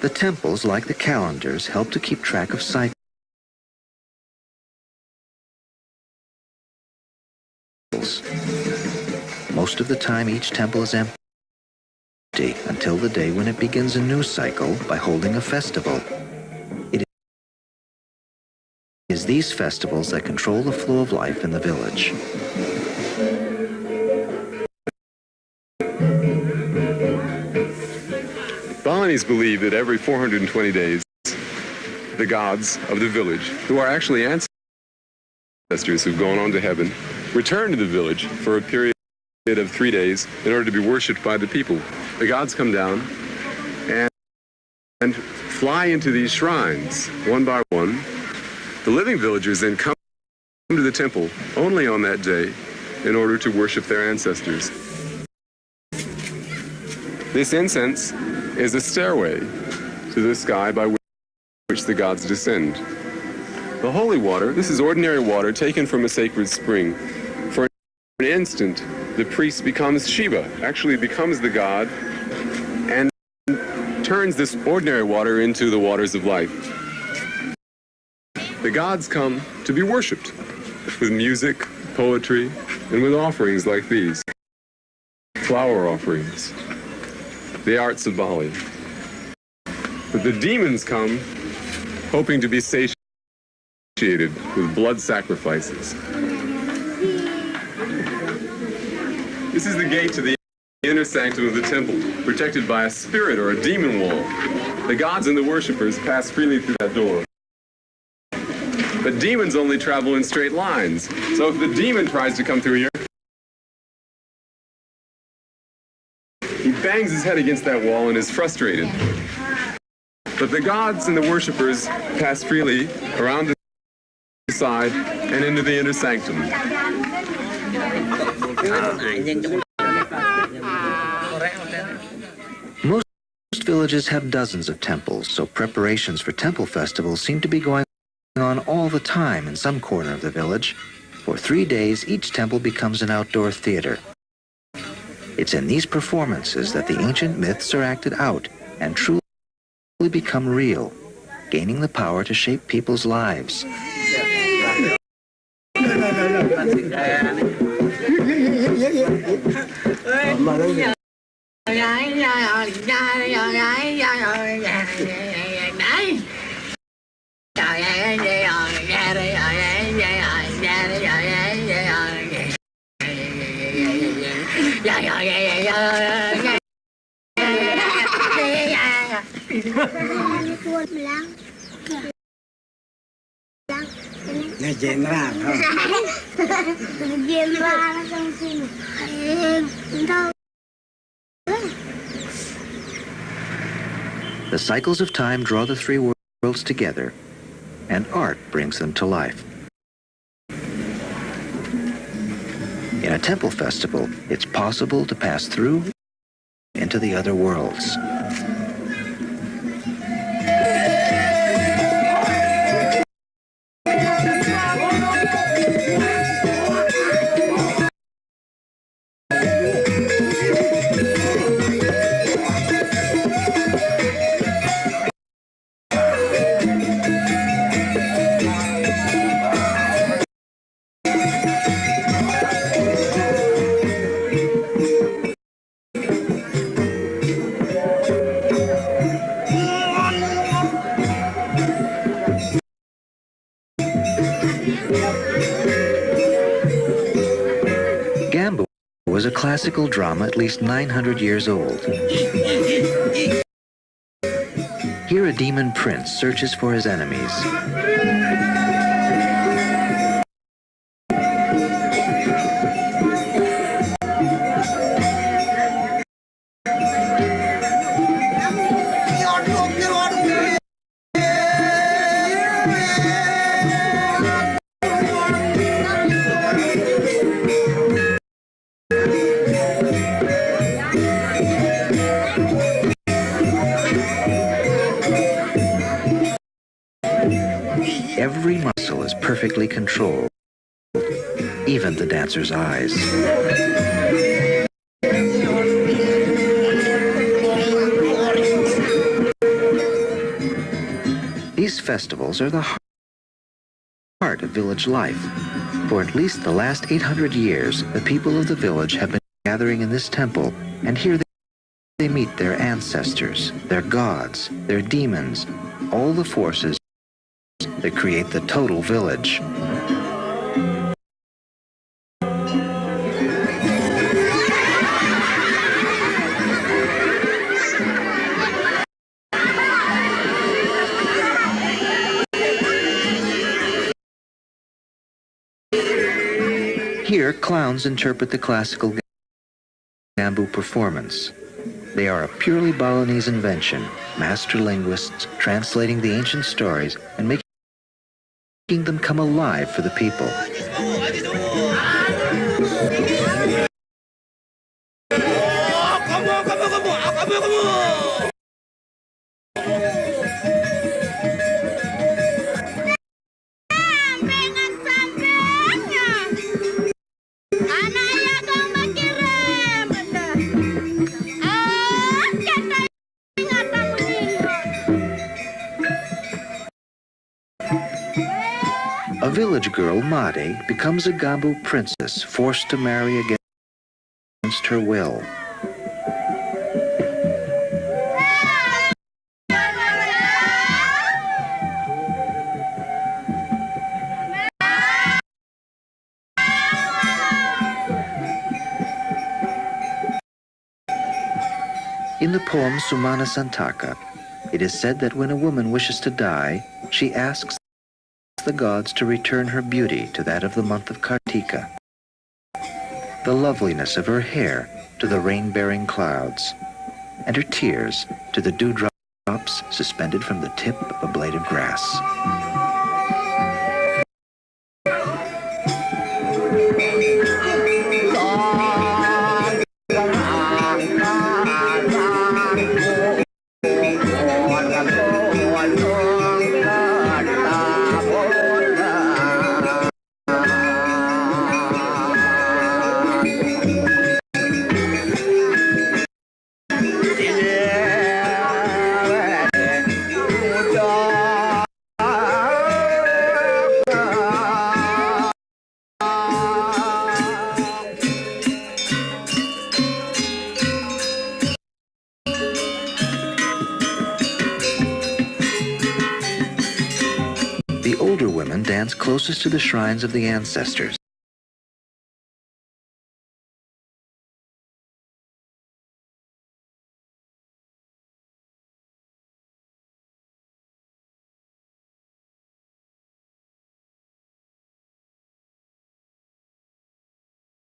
The temples, like the calendars, help to keep track of cycles. Most of the time, each temple is empty until the day when it begins a new cycle by holding a festival. It is these festivals that control the flow of life in the village. Balinese believe that every 420 days, the gods of the village, who are actually ancestors who've gone on to heaven, return to the village for a period of 3 days in order to be worshipped by the people. The gods come down and fly into these shrines, one by one. The living villagers then come to the temple only on that day in order to worship their ancestors. This incense is a stairway to the sky by which the gods descend. The holy water, this is ordinary water taken from a sacred spring. For an instant, the priest becomes Shiva, actually becomes the god, and turns this ordinary water into the waters of life. The gods come to be worshipped with music, poetry, and with offerings like these. Flower offerings. The arts of Bali. But the demons come hoping to be satiated with blood sacrifices. This is the gate to the inner sanctum of the temple, protected by a spirit or a demon wall. The gods and the worshippers pass freely through that door. But demons only travel in straight lines. So if the demon tries to come through here, he bangs his head against that wall and is frustrated. But the gods and the worshippers pass freely around the side and into the inner sanctum. Most villages have dozens of temples, so preparations for temple festivals seem to be going on all the time in some corner of the village. For 3 days, each temple becomes an outdoor theater. It's in these performances that the ancient myths are acted out and truly become real, gaining the power to shape people's lives. The cycles of time draw the three worlds together, and art brings them to life. In a temple festival, it's possible to pass through into the other worlds. Was a classical drama at least 900 years old. Here a demon prince searches for his enemies. perfectly controlled, even the dancers' eyes. These festivals are the heart of village life. For at least the last 800 years, the people of the village have been gathering in this temple, and here they meet their ancestors, their gods, their demons, all the forces that create the total village. Here, clowns interpret the classical Gambu performance. They are a purely Balinese invention, master linguists translating the ancient stories and making them come alive for the people. A village girl, Made, becomes a Gambu princess, forced to marry against her will. In the poem Sumana Santaka, it is said that when a woman wishes to die, she asks the gods to return her beauty to that of the month of Kartika, the loveliness of her hair to the rain-bearing clouds, and her tears to the dewdrops suspended from the tip of a blade of grass. The older women dance closest to the shrines of the ancestors.